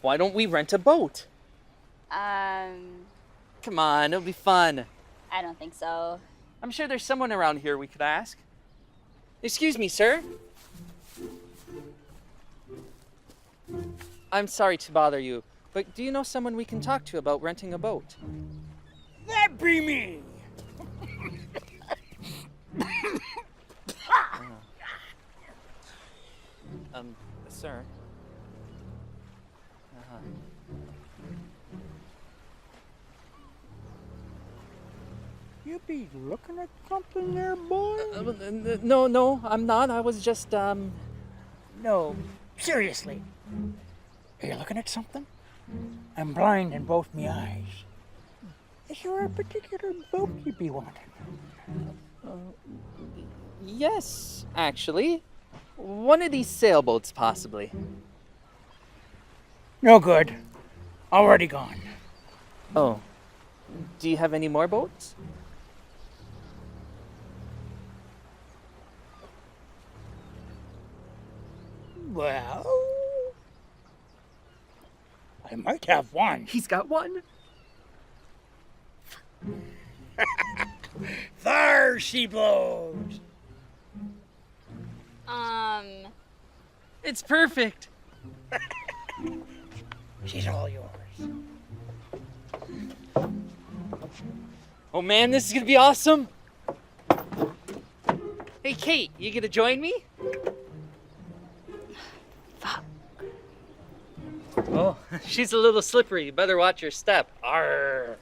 Why don't we rent a boat? Um, Come on, it'll be fun. I don't think so. I'm sure there's someone around here we could ask. Excuse me, sir. I'm sorry to bother you, but do you know someone we can talk to about renting a boat? That be me. Sir. Uh-huh. You be looking at something there, boy? No, I'm not. I was just, No, seriously. Are you looking at something? I'm blind in both me eyes. Is there a particular boat you be wanting? Yes, actually. One of these sailboats, possibly. No good. Already gone. Oh. Do you have any more boats? Well, I might have one. He's got one? There she blows. It's perfect. She's all yours. Oh man, this is gonna be awesome. Hey Kate, you gonna join me? Fuck. Oh, she's a little slippery. You better watch your step. Arr.